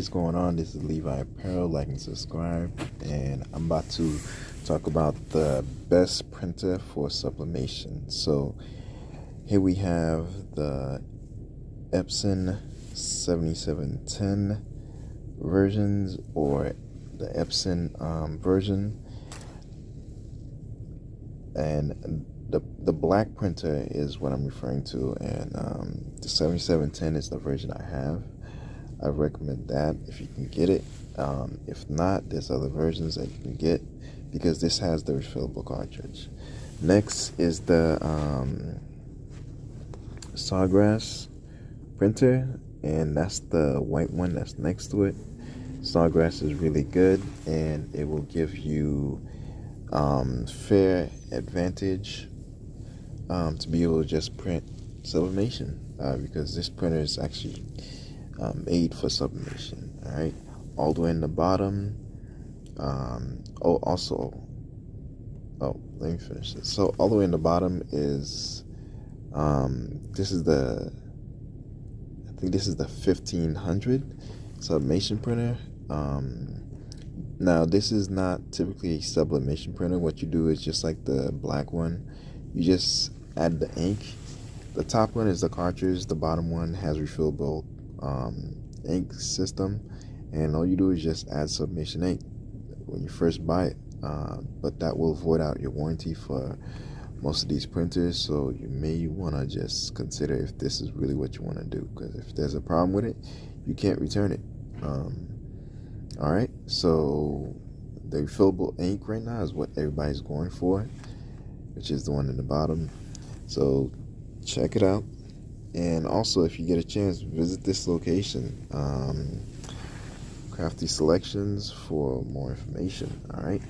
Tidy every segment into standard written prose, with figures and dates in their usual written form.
is going on? This is Levi Apparel. Like and subscribe. And I'm about to talk about the best printer for sublimation. So here we have the Epson 7710 versions, or the Epson version. And the black printer is what I'm referring to, and the 7710 is the version I have. I recommend that if you can get it. If not, there's other versions that you can get, because this has the refillable cartridge. Next is the Sawgrass printer, and that's the white one that's next to it. Sawgrass is really good, and it will give you fair advantage to be able to just print sublimation, because this printer is actually made for sublimation. All right, all the way in the bottom. Let me finish this. So all the way in the bottom is this is the, I think this is the 1500 sublimation printer. Now this is not typically a sublimation printer. What you do is just like the black one, you just add the ink. The top one is the cartridge, the bottom one has refillable ink system, and all you do is just add sublimation ink when you first buy it, but that will void out your warranty for most of these printers, so you may want to just consider if this is really what you want to do, because if there's a problem with it, you can't return it. Alright, so the refillable ink right now is what everybody's going for, which is the one in the bottom. So check it out, and also if you get a chance, visit this location, Crafty Selections, for more information. Alright,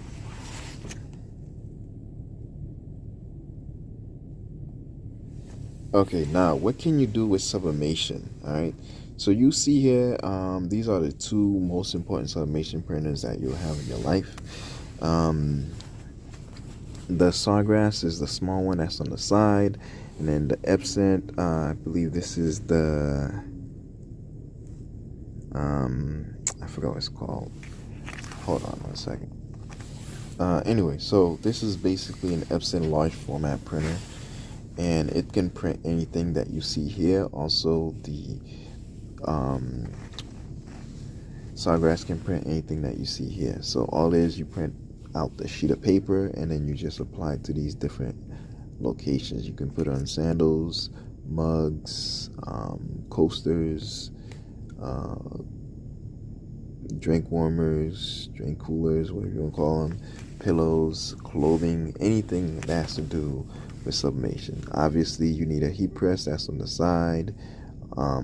okay, now what can you do with sublimation? Alright, so you see here, these are the two most important sublimation printers that you'll have in your life. The Sawgrass is the small one that's on the side, and then the Epson, I believe this is the, I forgot what it's called. Hold on one second. Anyway, so this is basically an Epson large format printer, and it can print anything that you see here. Also, the Sawgrass can print anything that you see here. So all it is, you print out the sheet of paper, and then you just apply it to these different locations. You can put it on sandals, mugs, coasters, drink warmers, drink coolers, whatever you want to call them, pillows, clothing, anything that has to do with sublimation. Obviously, you need a heat press that's on the side.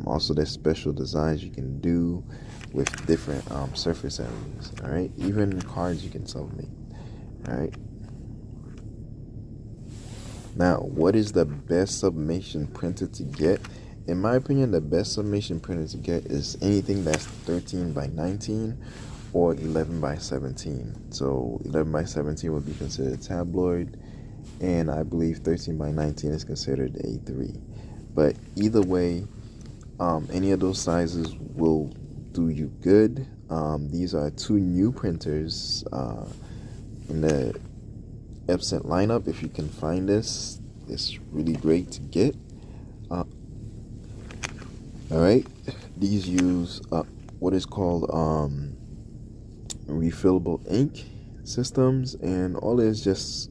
Also, there's special designs you can do with different surface areas. All right, even cards you can sublimate. All right. Now, what is the best sublimation printer to get? In my opinion, the best sublimation printer to get is anything that's 13 by 19 or 11 by 17. So 11 by 17 would be considered tabloid, and I believe 13 by 19 is considered A3. But either way, any of those sizes will do you good. These are two new printers in the Epson lineup. If you can find this, it's really great to get. Alright, these use what is called refillable ink systems, and all it is just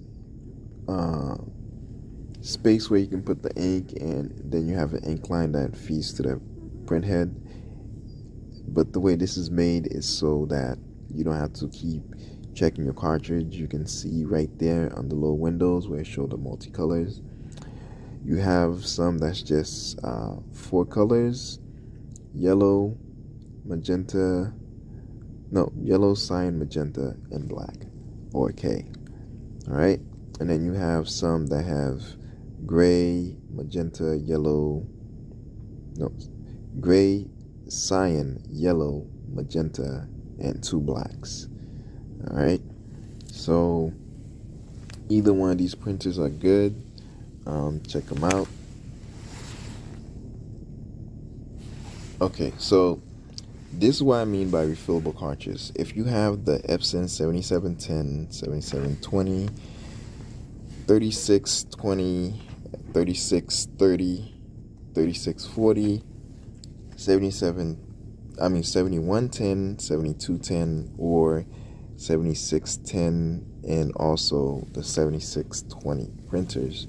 space where you can put the ink, and then you have an ink line that feeds to the print head. But the way this is made is so that you don't have to keep checking your cartridge. You can see right there on the little windows where it shows the multicolors. You have some that's just 4 colors: yellow, magenta, yellow, cyan, magenta, and black, or K. Alright, and then you have some that have gray, magenta, yellow, gray, cyan, yellow, magenta, and 2 blacks. Alright, so either one of these printers are good. Check them out. Okay, so This is what I mean by refillable cartridges. If you have the Epson 7710, 7720, 3620, 3630, 3640, 7110, 7210, or 7610, and also the 7620 printers.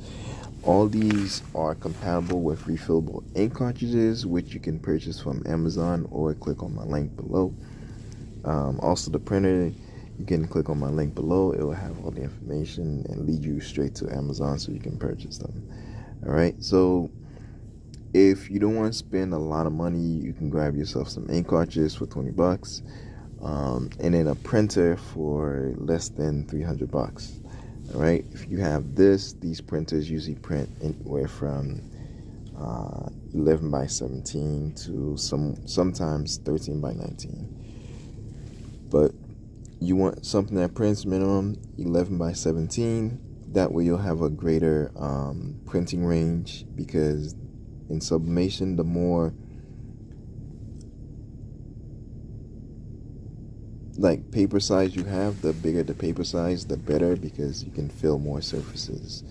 All these are compatible with refillable ink cartridges, which you can purchase from Amazon or click on my link below. Also, the printer, you can click on my link below. It will have all the information and lead you straight to Amazon so you can purchase them. All right, so if you don't want to spend a lot of money, you can grab yourself some ink cartridges for $20, and then a printer for less than $300. All right, if you have these printers usually print anywhere from 11 by 17 to sometimes 13 by 19. But you want something that prints minimum 11 by 17. That way you'll have a greater printing range, because in sublimation, the more like paper size you have, the bigger the paper size, the better, because you can fill more surfaces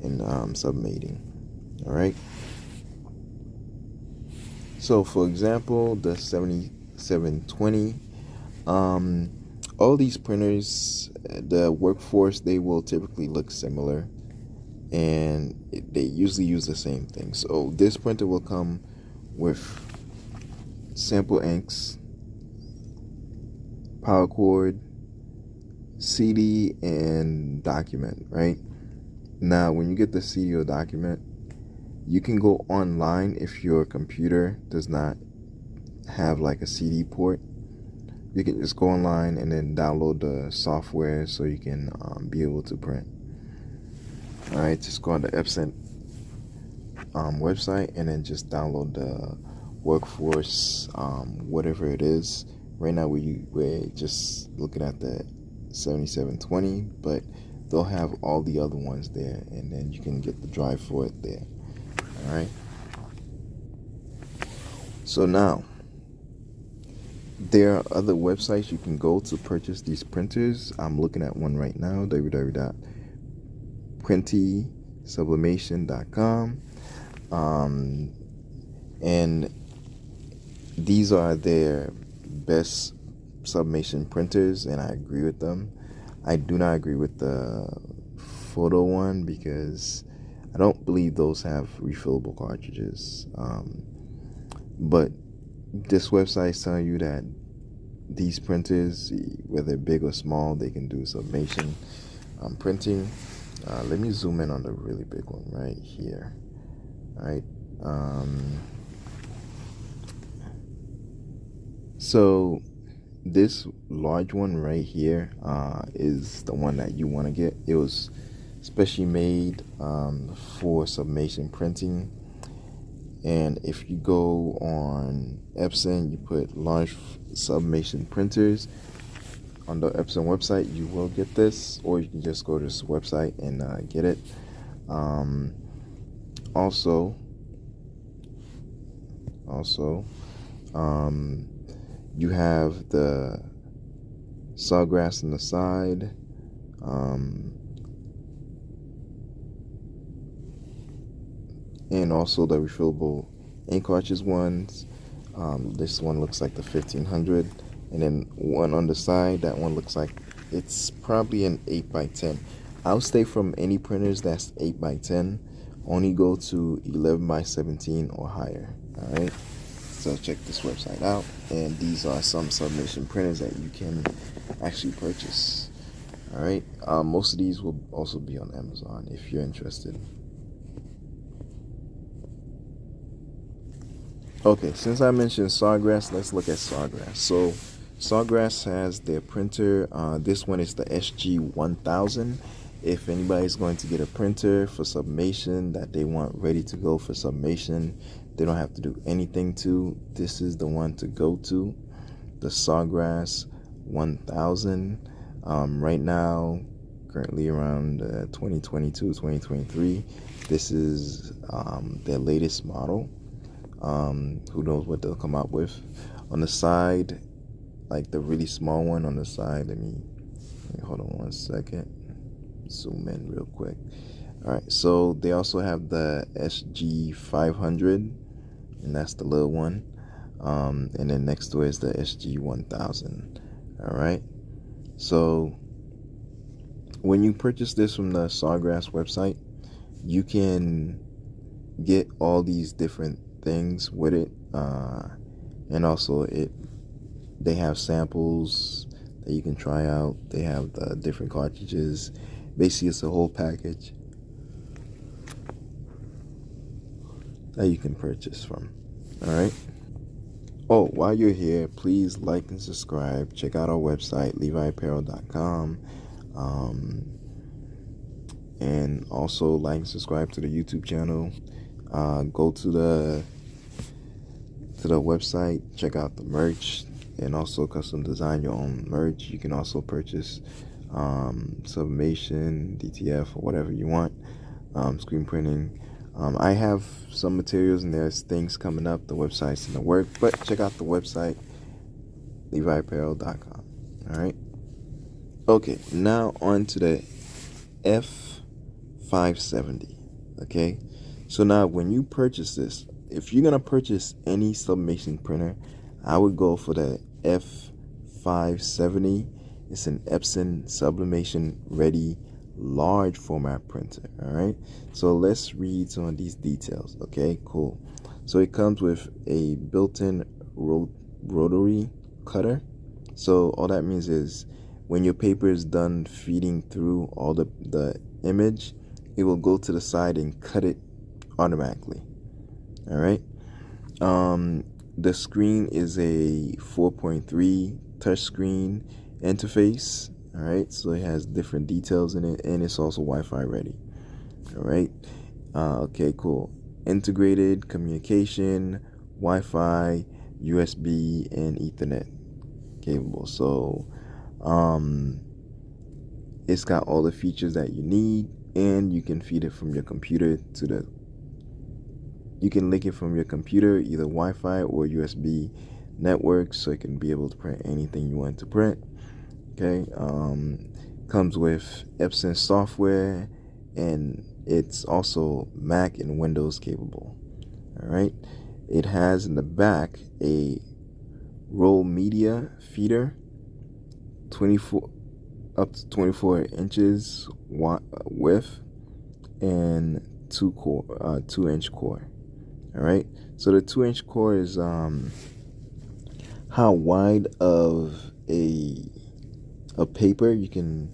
in sublimating. All right, so for example, the 7720, all these printers, the workforce, they will typically look similar, and they usually use the same thing. So this printer will come with sample inks, power cord, CD, and document. Right now, when you get the CD or document, you can go online if your computer does not have like a CD port. You can just go online and then download the software so you can be able to print. All right, just go on the Epson website and then just download the workforce, whatever it is. Right now we're just looking at the 7720, but they'll have all the other ones there, and then you can get the drive for it there. All right. So now, there are other websites you can go to purchase these printers. I'm looking at one right now, www.printysublimation.com. And these are their best sublimation printers, and I agree with them. I do not agree with the photo one, because I don't believe those have refillable cartridges. But this website is telling you that these printers, whether big or small, they can do sublimation printing. Let me zoom in on the really big one right here. All right. So this large one right here is the one that you want to get. It was specially made for sublimation printing. And if you go on Epson, you put large sublimation printers on the Epson website, you will get this, or you can just go to this website and get it. Also, you have the Sawgrass on the side. And also the refillable ink cartridge ones. This one looks like the 1500, and then one on the side, that one looks like it's probably an 8x10. I'll stay from any printers that's 8x10. Only go to 11x17 or higher. All right, so check this website out, and these are some sublimation printers that you can actually purchase. All right, most of these will also be on Amazon if you're interested. Okay, since I mentioned Sawgrass, let's look at Sawgrass. So Sawgrass has their printer. This one is the SG1000. If anybody's going to get a printer for sublimation that they want ready to go for sublimation, they don't have to do anything to, this is the one to go to, the Sawgrass 1000. Right now, currently around 2022, 2023, this is their latest model. Who knows what they'll come out with. On the side, like the really small one on the side, let me hold on 1 second, zoom in real quick. All right, so they also have the SG500, and that's the little one, and then next to it is the SG1000. All right, so when you purchase this from the Sawgrass website, you can get all these different things with it, and also they have samples that you can try out. They have the different cartridges. Basically, it's a whole package that you can purchase from. All right. Oh, while you're here, please like and subscribe. Check out our website, leviapparel.com. And also like and subscribe to the YouTube channel. Go to the website, check out the merch, and also custom design your own merch. You can also purchase sublimation, DTF, or whatever you want, screen printing. I have some materials and there's things coming up. The website's in the work, but check out the website, leviapparel.com. All right. Okay, now on to the F570. Okay, so now when you purchase this, if you're gonna purchase any sublimation printer, I would go for the F570. It's an Epson Sublimation Ready large format printer. All right, so let's read some of these details. Okay, cool. So it comes with a built-in rotary cutter. So all that means is when your paper is done feeding through all the image, it will go to the side and cut it automatically. All right. The screen is a 4.3 touchscreen interface. All right, so it has different details in it, and it's also Wi-Fi ready. All right. Okay, cool. Integrated communication, Wi-Fi, USB, and Ethernet capable. So it's got all the features that you need, and you can feed it from your computer to the you can link it from your computer, either Wi-Fi or USB network, so it can be able to print anything you want to print. Okay, comes with Epson software, and it's also Mac and Windows capable. All right, it has in the back a roll media feeder, 24 up to 24 inches width, and 2-inch core. All right, so the 2-inch core is how wide of a paper you can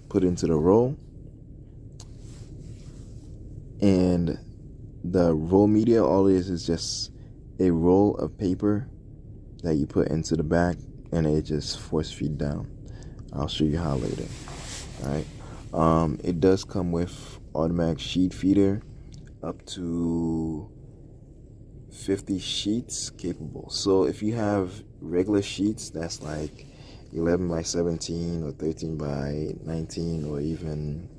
put into the roll, and the roll media, all it is just a roll of paper that you put into the back, and it just force feed down. I'll show you how later. All right, it does come with automatic sheet feeder up to 50 sheets capable. So if you have regular sheets that's like 11 by 17 or 13 by 19 or even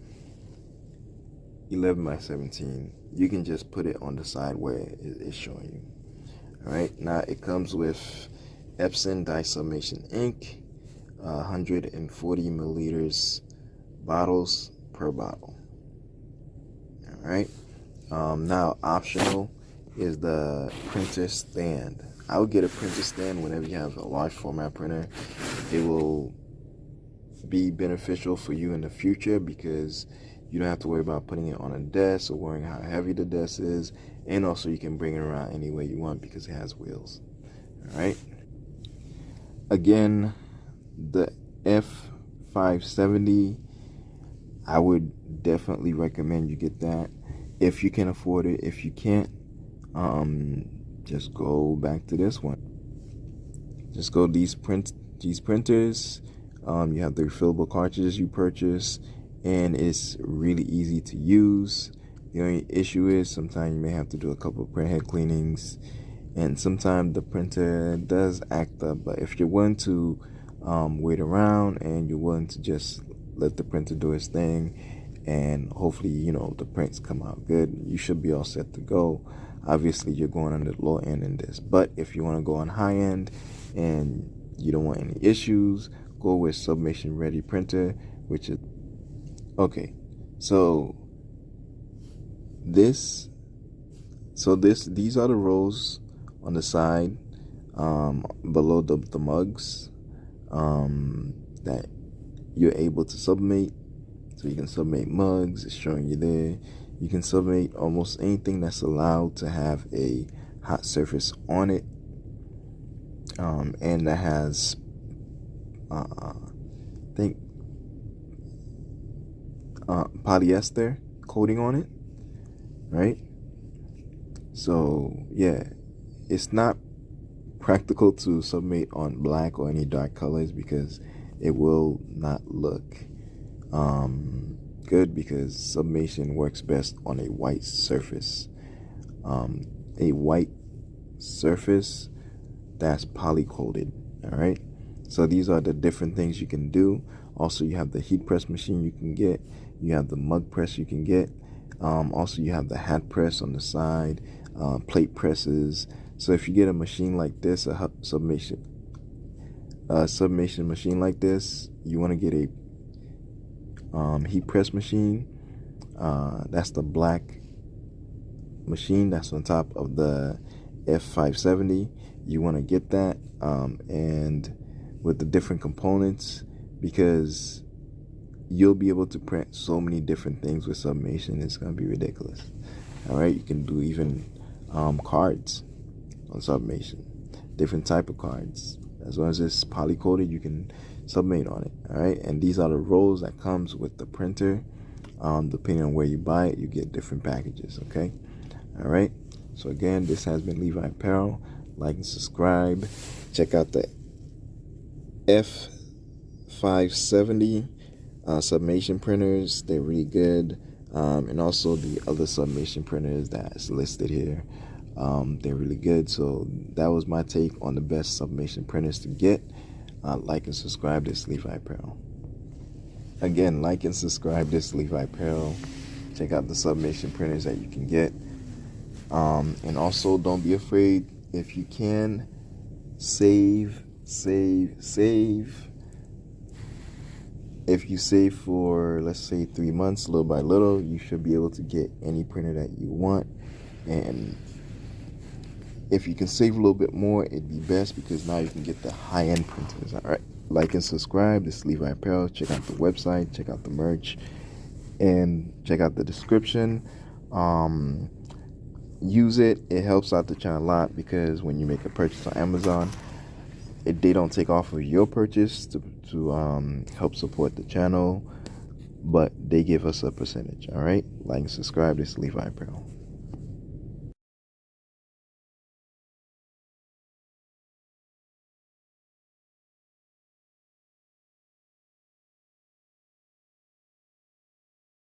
11 by 17, you can just put it on the side where it's showing you. All right, now it comes with Epson dye sublimation ink, 140 milliliters bottles per bottle. All right, now optional is the printer stand. I would get a printer stand whenever you have a large format printer. It will be beneficial for you in the future because you don't have to worry about putting it on a desk or worrying how heavy the desk is, and also you can bring it around any way you want because it has wheels. All right, again, the F570, I would definitely recommend you get that if you can afford it. If you can't, just go back to this one. Just go these printers. You have the refillable cartridges you purchase, and it's really easy to use. The only issue is sometimes you may have to do a couple of printhead cleanings, and sometimes the printer does act up. But if you're willing to wait around and you're willing to just let the printer do its thing, and hopefully the prints come out good, you should be all set to go. Obviously you're going on the low end in this, but if you want to go on high end and you don't want any issues, go with Sublimation ready printer, which is okay. So these are the rows on the side, below the mugs, that you're able to sublimate. So you can sublimate mugs, it's showing you there. You can sublimate almost anything that's allowed to have a hot surface on it, and that has I think polyester coating on it, right? So yeah, it's not practical to sublimate on black or any dark colors because it will not look good, because sublimation works best on a white surface, a white surface that's poly coated. All right, so these are the different things you can do. Also, you have the heat press machine you can get, you have the mug press you can get, also you have the hat press on the side, plate presses. So if you get a machine like this, a sublimation machine like this, you want to get a heat press machine. That's the black machine that's on top of the F570. You want to get that, and with the different components, because you'll be able to print so many different things with sublimation. It's going to be ridiculous. All right, you can do even cards on sublimation, different type of cards. As long as it's poly coated, you can sublimate on it. All right, and these are the rolls that comes with the printer. Depending on where you buy it, you get different packages. Okay, all right. So again, this has been Levi Apparel. Like and subscribe. Check out the F570 sublimation printers. They're really good, and also the other sublimation printers that's listed here. They're really good. So that was my take on the best sublimation printers to get. Like and subscribe. This Levi Apparel. Again, like and subscribe. This Levi Apparel. Check out the sublimation printers that you can get. And also, don't be afraid. If you can, save. If you save for, let's say, 3 months, little by little, you should be able to get any printer that you want. And if you can save a little bit more, it'd be best, because now you can get the high-end printers. All right, like and subscribe. This is Levi Apparel. Check out the website, check out the merch, and check out the description. Use it. It helps out the channel a lot, because when you make a purchase on Amazon, they don't take off of your purchase to help support the channel, but they give us a percentage. All right, like and subscribe. This is Levi Apparel.